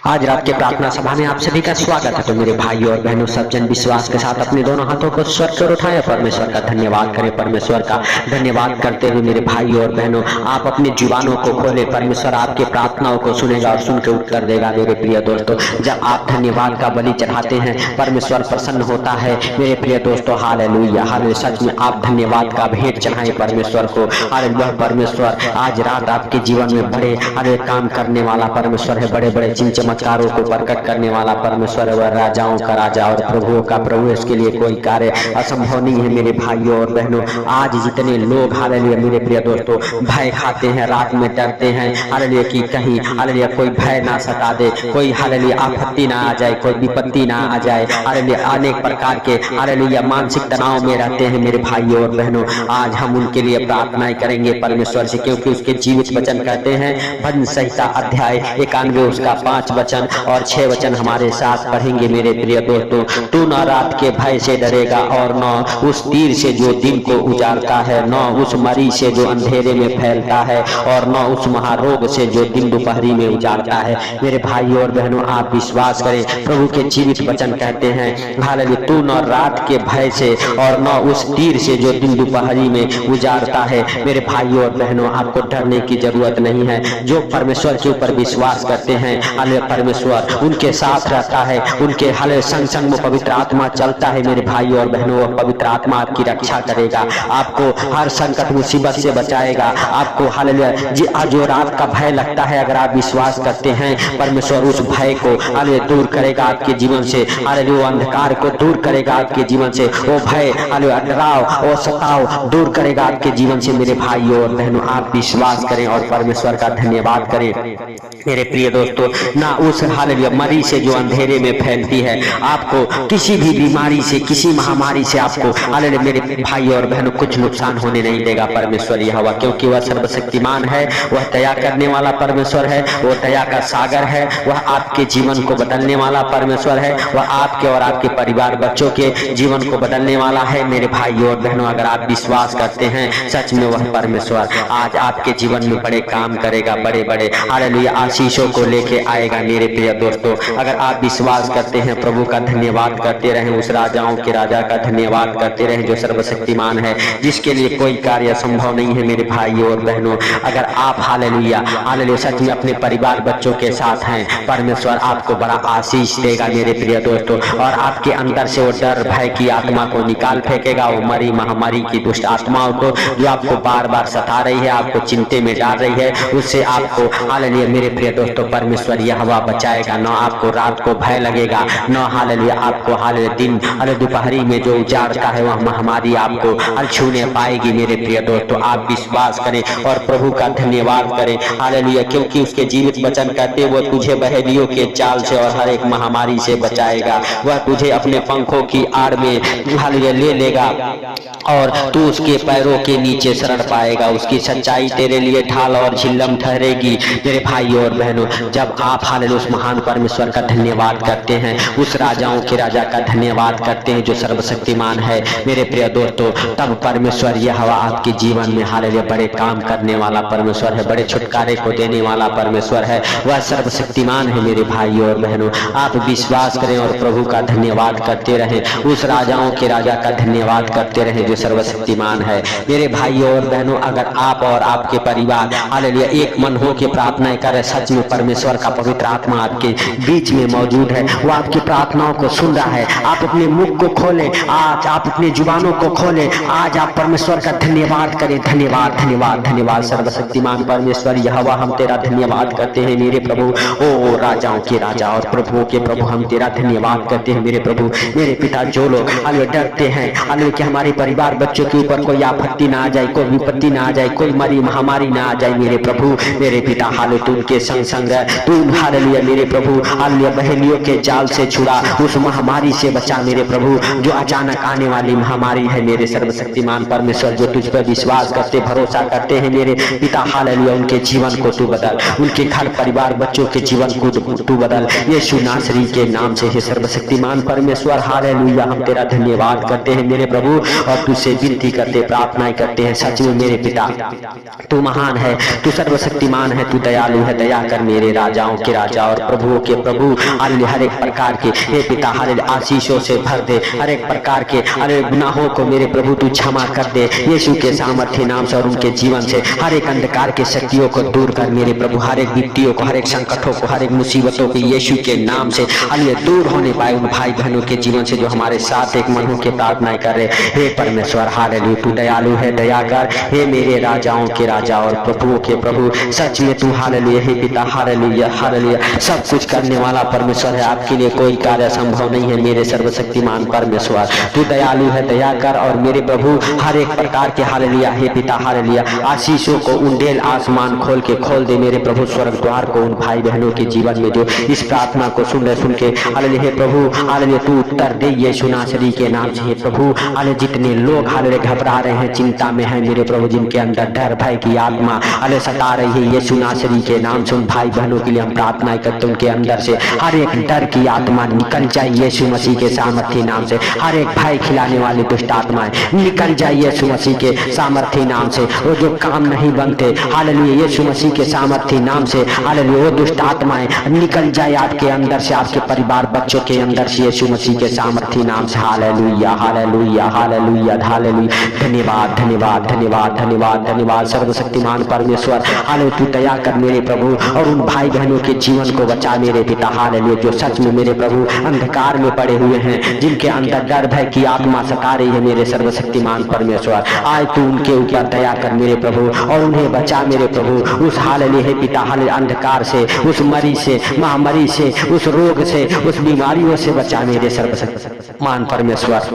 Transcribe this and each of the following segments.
आज रात के प्रार्थना सभा में आप सभी का स्वागत है। तो मेरे भाइयों और बहनों, सब जन विश्वास के साथ अपने दोनों हाथों को स्वर पर उठाएं, परमेश्वर का धन्यवाद करें। परमेश्वर का धन्यवाद करते हुए मेरे भाइयों और बहनों, आप अपने जुबानों को खोले, परमेश्वर आपके प्रार्थनाओं को सुनेगा और सुन के उत्तर देगा। मेरे प्रिय दोस्तों, जब आप धन्यवाद का बलि चढ़ाते हैं, परमेश्वर प्रसन्न होता है। मेरे प्रिय दोस्तों, हालेलुया, हालेलुया। सच में आप धन्यवाद का भेंट चढ़ाएं परमेश्वर को। हालेलुया। परमेश्वर आज रात आपके जीवन में बड़े काम करने वाला परमेश्वर है। बड़े बड़े चिन्ह चमत्कारों को प्रकट करने वाला परमेश्वर है। वह राजाओं का राजा और प्रभुओं का प्रभु, इसके लिए कोई कार्य असंभव नहीं है। मेरे भाइयों और बहनों, आज जितने लोग हालेलुया मेरे प्रिय दोस्तों भय खाते हैं, रात में डरते हैं हालेलुया कि कहीं हालेलुया कोई भय ना सता दे, कोई हालेलुया आपत्ति ना आ जाए, कोई विपत्ति ना आ जाए, हालेलुया अनेक प्रकार के हालेलुया मानसिक तनाव में रहते हैं। मेरे भाइयों और बहनों, आज हम उनके लिए प्रार्थनाएं करेंगे परमेश्वर से, क्योंकि उसके जीवित वचन कहते हैं, भजन संहिता अध्याय 91 उसका 5 वचन और 6 वचन हमारे साथ पढ़ेंगे। मेरे प्रिय दोस्तों, तू न रात के भय से डरेगा और न उस तीर से जो दिन को उजाड़ता है, न उस मरी से जो अंधेरे में फैलता है, और न उस महारोग से जो दिन दोपहरी में उजाड़ता है। मेरे भाइयों और बहनों, आप विश्वास करें, प्रभु के जीवित वचन कहते हैं हालेलुया, तू न रात के भय से और न उस तीर से जो दिन दोपहरी में उजाड़ता है। मेरे भाइयों और बहनों, आपको डरने की जरूरत नहीं है। जो परमेश्वर के ऊपर विश्वास करते हैं, हालेलुया परमेश्वर उनके साथ रहता है, उनके हालेलुया संग संग में पवित्र आत्मा चलता है। मेरे भाइयों और बहनों, वह पवित्र आत्मा आपकी रक्षा करेगा, आपको हर संकट मुसीबत से बचाएगा। आपको हालेलुया जो रात का भय लगता है, अगर आप विश्वास करते हैं, परमेश्वर उस भय को हालेलुया दूर करेगा आपके जीवन से। हालेलुया अंधकार को दूर करेगा आपके जीवन से, वो भय हालेलुया डराव और सताव दूर करेगा आपके जीवन से। मेरे भाइयों और बहनों, आप विश्वास करें और परमेश्वर का धन्यवाद करें। मेरे प्रिय दोस्तों, ना उस हालेलुया मरी से जो अंधेरे में फैलती है, आपको किसी भी बीमारी से, किसी महामारी से आपको हालेलुया मेरे भाई और बहनों कुछ नुकसान होने नहीं देगा परमेश्वर यहोवा, क्योंकि वह सर्वशक्तिमान है, वह दया करने वाला परमेश्वर है, वह दया का सागर है, वह आपके जीवन को बदलने वाला परमेश्वर है, वह आपके और आपके परिवार बच्चों के जीवन को बदलने वाला है। मेरे भाइयों और बहनों, अगर आप विश्वास करते हैं, सच में वह परमेश्वर आज आपके जीवन में बड़े काम करेगा, बड़े बड़े हालेलुया आशीषों को लेके आएगा। मेरे प्रिय दोस्तों, अगर आप विश्वास करते हैं, प्रभु का धन्यवाद करते रहें, उस राजाओं के राजा का धन्यवाद करते रहें जो सर्वशक्तिमान है, जिसके लिए कोई कार्य संभव नहीं है। मेरे भाइयों और बहनों, अगर आप हालेलुया हालेलुया सच में अपने परिवार बच्चों के साथ हैं, परमेश्वर आपको बड़ा आशीष देगा। मेरे प्रिय दोस्तों, और आपके अंदर से वो डर भय की आत्मा को निकाल फेंकेगा, वो मरी महामारी की दुष्ट आत्माओं को जो आपको बार बार सता रही है, आपको चिंता में डाल रही है, उससे आपको हालेलुया मेरे प्रिय दोस्तों परमेश्वर यहोवा बचाएगा। न आपको रात को भय लगेगा, न हालेलुया आपको हालेलुया दिन हालेलुया दोपहरी में जो उजाड़ता है वह महामारी आपको छूने पाएगी। मेरे प्रिय दोस्तों, आप विश्वास करें और प्रभु का धन्यवाद करें हालेलुया, क्योंकि उसके जीवित वचन कहते वो तुझे बहेलियों के चाल से और हर एक महामारी से बचाएगा। वह तुझे अपने पंखों की आड़ में हालेलुया ले लेगा और तू उसके पैरों के नीचे शरण पाएगा। उसकी सच्चाई तेरे लिए ढाल और झिल्लम ठहरेगी। मेरे भाइयों और बहनों, जब आप हालेलुया उस महान परमेश्वर का धन्यवाद करते हैं, उस राजाओं के राजा का धन्यवाद करते हैं जो सर्वशक्तिमान है, मेरे प्रिय दोस्तों, तब परमेश्वर यहोवा आपके जीवन में हालेलुया बड़े काम करने वाला परमेश्वर है, बड़े छुटकारे को देने वाला परमेश्वर है, वह सर्वशक्तिमान है। मेरे भाइयों और बहनों, आप विश्वास करें और प्रभु का धन्यवाद करते रहें, उस राजाओं के राजा का धन्यवाद करते रहें जो सर्वशक्तिमान है। मेरे भाइयों और बहनों, अगर आप और आपके परिवार हालेलुया एक मन हो के प्रार्थनाएं करें, सच में परमेश्वर का पवित्र आत्मा आपके बीच में मौजूद है, वो आपकी प्रार्थनाओं को सुन रहा है। आप अपने मुख को खोलें, आज आप अपने जुबानों को खोलें, आज आप परमेश्वर का धन्यवाद करें। धन्यवाद धन्यवाद धन्यवाद सर्वशक्तिमान परमेश्वर यहोवा, हम तेरा धन्यवाद करते हैं मेरे प्रभु। ओ राजाओं के राजा और प्रभुओं के प्रभु, हम तेरा धन्यवाद करते हैं मेरे प्रभु। मेरे पिता, जो लोग हालेलुया डरते हैं हालेलुया कि हमारे परिवार बच्चों के ऊपर कोई आपत्ति ना आ जाए, कोई विपत्ति ना आ जाए, कोई मरी महामारी ना आ जाए, मेरे प्रभु मेरे पिता हालेलुया तू उनके संग संग तू हालेलुया मेरे प्रभु हालेलुया बहेलियों के जाल से छुड़ा, उस महामारी से बचा मेरे प्रभु जो अचानक आने वाली महामारी है। मेरे सर्वशक्तिमान परमेश्वर, जो तुझ पर विश्वास करते भरोसा करते हैं मेरे पिता हालेलुया, उनके जीवन को तू बदल, उनके घर परिवार बच्चों के जीवन को तू बदल, यीशु नासरी के नाम से। हे सर्वशक्तिमान परमेश्वर हालेलुया, हम तेरा धन्यवाद करते हैं मेरे प्रभु और तुझसे विनती करते प्रार्थनाएं करते हैं। सच में मेरे पिता तू महान है, तू सर्वशक्तिमान है, तू दयालु है, दया कर मेरे राजाओं के राजा राजा और प्रभुओं के प्रभु हालेलुया हर एक प्रकार के हे पिता हालेलुया आशीषों से भर दे, हर एक प्रकार के हालेलुया गुनाहों को मेरे प्रभु तू क्षमा कर दे यीशु के सामर्थ्य नाम से, और उनके जीवन से हर एक अंधकार के शक्तियों को दूर कर मेरे प्रभु, हर एक विपत्तियों को, हर एक संकटों को, हर एक मुसीबतों को यीशु के नाम से हालेलुया दूर होने पाए उन भाई बहनों के जीवन से जो हमारे साथ एक मन होकर प्रार्थनाएं कर रहे। हे परमेश्वर हालेलुया तू दयालु है, दया कर हे मेरे राजाओं के राजा और प्रभुओं के प्रभु, सच में तू हालेलुया हे पिता हालेलुया हालेलुया सब कुछ करने वाला परमेश्वर है, आपके लिए कोई कार्य संभव नहीं है मेरे सर्वशक्तिमान परमेश्वर, तू दयालु है, दया कर और मेरे प्रभु हर एक प्रकार के हालेलुया हे पिता हालेलुया आशीषों को उंडेल आसमान खोल के खोल दे मेरे प्रभु, स्वर्ग द्वार को उन भाई बहनों के जीवन में जो इस प्रार्थना को सुन के हालेलुया हे प्रभु हालेलुया तू उत्तर दे यीशु नासरी के नाम से। हे प्रभु हालेलुया जितने लोग हालेलुया घबरा रहे हैं, चिंता में है मेरे प्रभु, जिनके अंदर डर भय की आत्मा हालेलुया सता रही है यीशु नासरी के नाम से, उन भाई बहनों के लिए हम प्रार्थना करते हैं उनके अंदर से हर एक डर की आत्मा निकल जाए यीशु मसीह के सामर्थ्य नाम से, हर एक भय खिलाने वाली दुष्ट आत्माएं निकल जाए यीशु मसीह के सामर्थ्य नाम से, वो जो काम नहीं बनते हालेलुया यीशु मसीह के सामर्थ्य नाम से हालेलुया वो दुष्ट आत्माएं निकल जाए आपके अंदर से, आपके परिवार बच्चों के अंदर से यीशु मसीह के सामर्थ्य नाम से। हालेलुया हालेलुया हालेलुया हालेलुया धन्यवाद धन्यवाद धन्यवाद धन्यवाद धन्यवाद सर्वशक्तिमान परमेश्वर हालेलुया तू दया कर मेरे प्रभु और उन भाई बहनों के जीवन को बचा मेरे पिता हालेलुया जो सच में मेरे प्रभु अंधकार में पड़े हुए हैं, जिनके अंदर डर भय की आत्मा सता रही है मेरे सर्वशक्तिमान परमेश्वर, आज तू उनके ऊपर दया कर मेरे प्रभु और उन्हें बचा मेरे प्रभु उस हालेलुया हे पिता हालेलुया अंधकार से, उस मरी से, महामारी से, उस रोग से, उस बीमारियों से बचा मेरे सर्वशक्तिमान परमेश्वर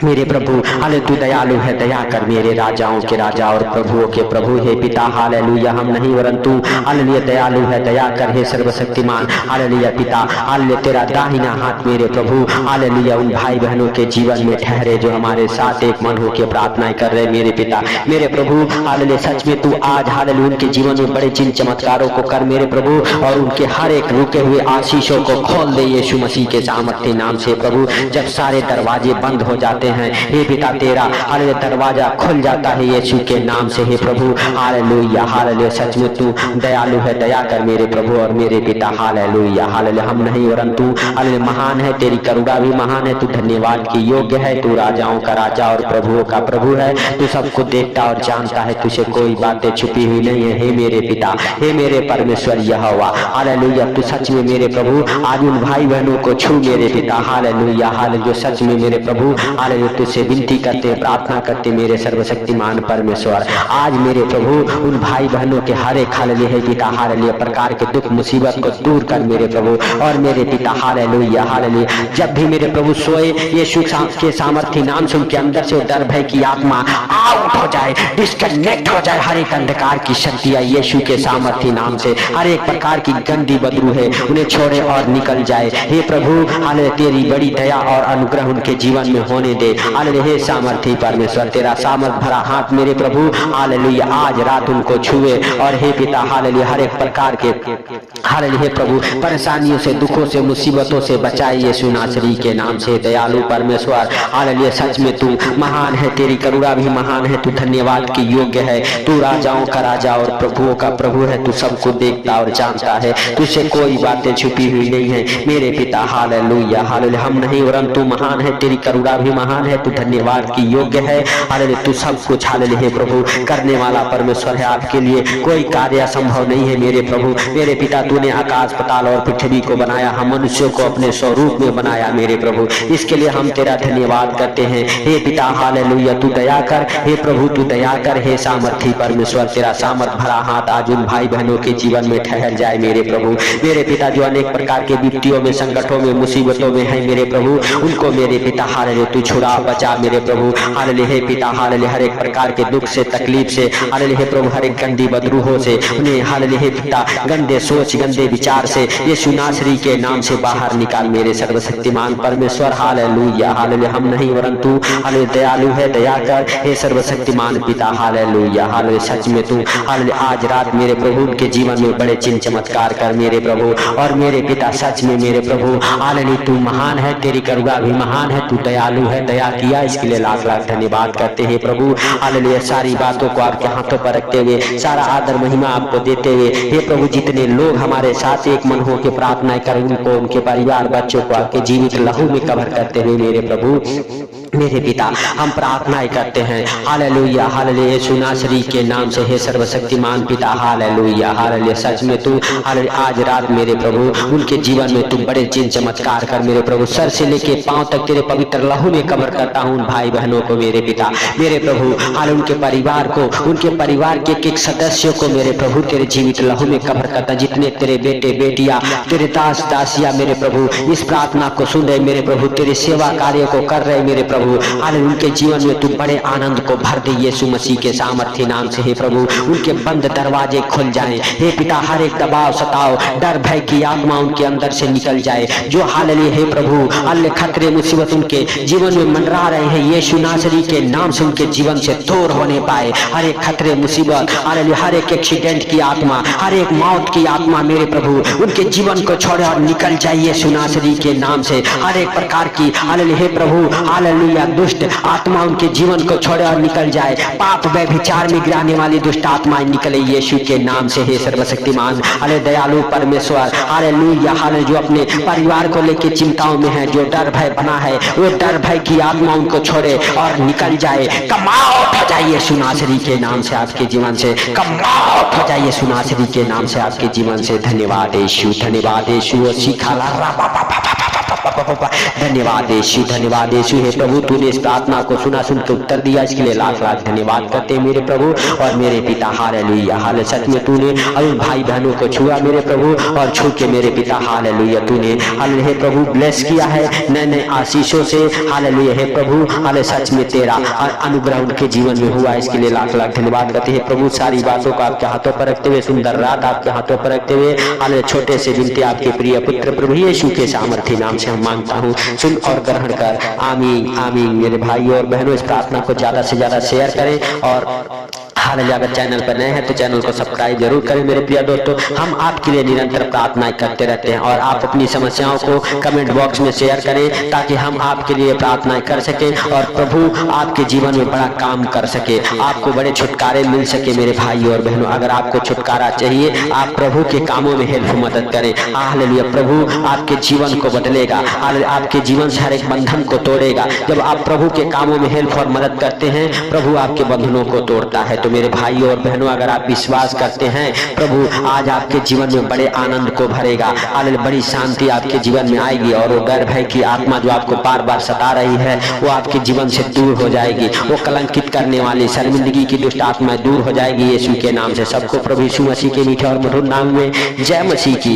मेरे प्रभु हालेलुया तू दयालु है, दया कर मेरे राजाओं के राजा और प्रभुओं के प्रभु हे पिता हालेलुया हम नहीं परंतु हालेलुया दयालु है, दया कर हे सर्वशक्तिमान हालेलुया पिता हालेलुया तेरा दाहिना हाथ मेरे प्रभु हालेलुया उन भाई बहनों के जीवन में ठहरे जो हमारे साथ एक मन होकर प्रार्थनाएं कर रहे मेरे पिता मेरे प्रभु हालेलुया सच में तू आज हालेलुया उनके जीवन में बड़े चिन्ह चमत्कारों को कर मेरे प्रभु और उनके हर एक रुके हुए आशीषों को खोल दे यीशु मसीह के सामर्थ्य नाम से प्रभु, जब सारे दरवाजे बंद हो जाते हैं हे पिता तेरा हालेलुया दरवाजा खुल जाता है यीशु के नाम से। हे प्रभु हालेलुया हालेलुया सच में तू दयालु है, दया कर मेरे प्रभु और मेरे पिता हालेलुया हालेलुया हम नहीं परंतु हालेलुया महान है तेरी करुणा भी महान है, तू धन्यवाद की योग्य है, तू राजाओं का राजा और प्रभुओं का प्रभु है, तू सबको देखता और जानता है, तुझे कोई बातें छुपी हुई नहीं है। हे मेरे पिता हे मेरे परमेश्वर यहोवा हालेलुया तू सच में मेरे प्रभु आज उन भाई बहनों को छू मेरे पिता हालेलुया हालेलुया सच में मेरे प्रभु हालेलुया तुझसे विनती करते प्रार्थना करते मेरे सर्वशक्तिमान परमेश्वर, आज मेरे प्रभु उन भाई बहनों के हर एक हालेलुया हे पिता हालेलुया प्रकार के दुख मुसीबत को दूर कर मेरे प्रभु और मेरे पिता हालेलुया हालेलुया जब भी मेरे प्रभु सोए यीशु के सामर्थ्य नाम से उनके अंदर से डर भय की आत्मा आउट हो जाए, डिस्कनेक्ट हो जाए, हर एक अंधकार की शक्तियां यीशु के सामर्थ्य नाम से, हर एक प्रकार की गंदी बदबू है उन्हें छोड़े और निकल जाए। हे प्रभु हालेलुया तेरी बड़ी दया और अनुग्रह उनके जीवन में होने दे हालेलुया हे सामर्थ्य परमेश्वर तेरा सामर्थ भरा हाथ मेरे प्रभु हालेलुया आज रात उनको छुए और हे पिता हालेलुया हर एक प्रकार के हालेलुया हे प्रभु परेशानियों से दुखों से मुसीबतों से बचाए यीशु नासरी के नाम से। दयालु परमेश्वर हालेलुया सच में तू महान है, तेरी करुणा भी महान है, तू धन्यवाद की योग्य है, तू राजाओं का राजा और प्रभुओं का प्रभु है, तू सबको देखता और जानता है, तुझसे कोई बातें छुपी हुई नहीं है मेरे पिता हालेलुया हालेलुया हम नहीं परंतु महान है, तेरी करुणा भी महान है, तू धन्यवाद की योग्य है हालेलुया तू सब कुछ हालेलुया हे प्रभु करने वाला परमेश्वर है, आपके लिए कोई कार्य असंभव नहीं है मेरे प्रभु मेरे पिता तूने आकाश पाताल और पृथ्वी को बनाया, हम मनुष्यों को अपने स्वरूप में बनाया मेरे प्रभु, इसके लिए हम तेरा धन्यवाद करते हैं। हे पिता हालेलुया तू दया कर, हे प्रभु तू दया कर, हे सामर्थी परमेश्वर तेरा सामर्थ भरा हाथ आज उन भाई बहनों के जीवन में ठहर जाए मेरे प्रभु मेरे पिता जो अनेक प्रकार के विपत्तियों में संकटों में मुसीबतों में है मेरे प्रभु उनको मेरे पिता हालेलुया तू छुड़ा बचा मेरे प्रभु हालेलुया हे पिता हालेलुया हर एक प्रकार के दुख से तकलीफ से हालेलुया हे प्रभु हर एक गंदी बदरूहों से उन्हें हालेलुया हे पिता गंदे सोच गंदे विचार से यीशु नासरी के नाम से बाहर निकाल मेरे सर्वशक्तिमान परमेश्वर हालेलुया हालेलुया हम नहीं परंतु हालेलुया दयालु है, दया कर हे सर्वशक्तिमान पिता हालेलुया हालेलुया सच में तू हालेलुया आज रात मेरे प्रभु उनके जीवन में बड़े चिन्ह चमत्कार कर मेरे प्रभु और मेरे पिता सच में मेरे प्रभु हालेलुया तू महान है, तेरी करुणा भी महान है, तू दयालु है, दया किया इसके लिए लाख लाख धन्यवाद करते हैं प्रभु हालेलुया सारी बातों को आपके हाथों पर रखते हुए सारा आदर महिमा आपको देते हुए हे प्रभु जितने लोग हमारे हमारे साथ एक मन हो के प्रार्थना कर, उनको, उनके परिवार बच्चों को आपके जीवित लहू में कवर करते हुए मेरे प्रभु मेरे पिता हम प्रार्थनाएं करते हैं। हालेलुया हालेलुया, यीशु नासरी के नाम से हे सर्वशक्तिमान पिता, हालेलुया हालेलुया। सच में तू आज रात मेरे प्रभु उनके जीवन में तू बड़े चिन्ह चमत्कार कर मेरे प्रभु, सर से लेके पांव तक तेरे पवित्र लहू में कवर करता हूँ भाई बहनों को मेरे पिता मेरे प्रभु, हाल उनके परिवार को, उनके परिवार के एक सदस्यों को मेरे प्रभु तेरे जीवित लहू में कवर करता। जितने तेरे बेटे बेटियां, तेरे दास दासिया मेरे प्रभु इस प्रार्थना को सुन रहे मेरे प्रभु, तेरे सेवा कार्य को कर रहे मेरे प्रभु, हाल उनके जीवन में तू बड़े आनंद को भर दे यीशु मसीह के सामर्थ्य नाम से हे प्रभु। उनके बंद दरवाजे खुल जाएं हे पिता, हर एक दबाव सताव डर भय की आत्मा उनके अंदर से निकल जाए। जो हालेलुया हे प्रभु अल्लाह खतरे मुसीबत उनके जीवन में मंडरा रहे हैं, यीशु नासरी के नाम से उनके जीवन से दूर होने पाए। हर एक खतरे मुसीबत, हालेलुया हर एक एक्सीडेंट की आत्मा, हर एक मौत की आत्मा मेरे प्रभु उनके जीवन को छोड़े और निकल जाए यीशु नासरी के नाम से। हर एक प्रकार की हालेलुया हे प्रभु हालेलुया दुष्ट आत्मा उनके जीवन को छोड़े और निकल जाए। पाप व्यभिचार में गिराने वाली दुष्ट आत्माएं निकले यीशु के नाम से हे सर्वशक्तिमान हाले दयालु परमेश्वर हालेलुया हाले। जो अपने परिवार को लेकर चिंताओं में है, जो डर भय बना है, वो डर भय की आत्मा उनको छोड़े और निकल जाए। कमाओ हो जाइए यीशु नासरी के नाम से आपके जीवन से, कमाओ हो जाइए यीशु नासरी के नाम से आपके जीवन से। धन्यवाद यीशु, धन्यवाद यीशु, धन्यवाद यीशु, धन्यवाद यीशु हे प्रभु। तूने इस प्रार्थना को सुना, सुन के उत्तर दिया, इसके लिए लाख लाख धन्यवाद करते हैं मेरे प्रभु और मेरे पिता। हालेलुया हाले, सच में तूने अभी भाई बहनों को छुआ मेरे प्रभु और छू के मेरे पिता हालेलुया तूने हाले हे प्रभु ब्लेस किया है नए नए आशीषों से। हालेलुया हे प्रभु हाले, सच में तेरा अनुग्रह उनके जीवन में हुआ, इसके लिए लाख लाख धन्यवाद करते हैं प्रभु। सारी बातों को आपके हाथों पर रखते हुए, सुंदर रात आपके हाथों पर रखते हुए, हाले छोटे से विनती आपके प्रिय पुत्र प्रभु यीशु के सामर्थ्य नाम से हम मांगता हूँ, सुन और ग्रहण कर। आमीन आमीन। मेरे भाइयों और बहनों इस प्रार्थना को ज्यादा से ज्यादा शेयर करें और हालेलुया अगर चैनल पर नए हैं तो चैनल को सब्सक्राइब जरूर करें मेरे प्रिय दोस्तों। हम आपके लिए निरंतर प्रार्थनाएं करते रहते हैं और आप अपनी समस्याओं को कमेंट बॉक्स में शेयर करें ताकि हम आपके लिए प्रार्थनाएं कर सकें और प्रभु आपके जीवन में बड़ा काम कर सके, आपको बड़े छुटकारे मिल सके मेरे भाई और बहनों। अगर आपको छुटकारा चाहिए आप प्रभु के कामों में हेल्प मदद करें। हालेलुया प्रभु आपके जीवन को बदलेगा, आपके जीवन से हर एक बंधन को तोड़ेगा। जब आप प्रभु के कामों में हेल्प और मदद करते हैं प्रभु आपके बंधनों को तोड़ता है। तो मेरे भाइयों और बहनों अगर आप विश्वास करते हैं प्रभु आज आपके जीवन में बड़े आनंद को भरेगा, हालेलुया बड़ी शांति आपके जीवन में आएगी और वो डर भय की आत्मा जो आपको बार बार सता रही है वो आपके जीवन से दूर हो जाएगी। वो कलंकित करने वाली शर्मिंदगी की दुष्ट आत्मा दूर हो जाएगी यीशु के नाम से। सबको प्रभु यीशु मसीह के मीठे और मधुर नाम में जय मसीह की।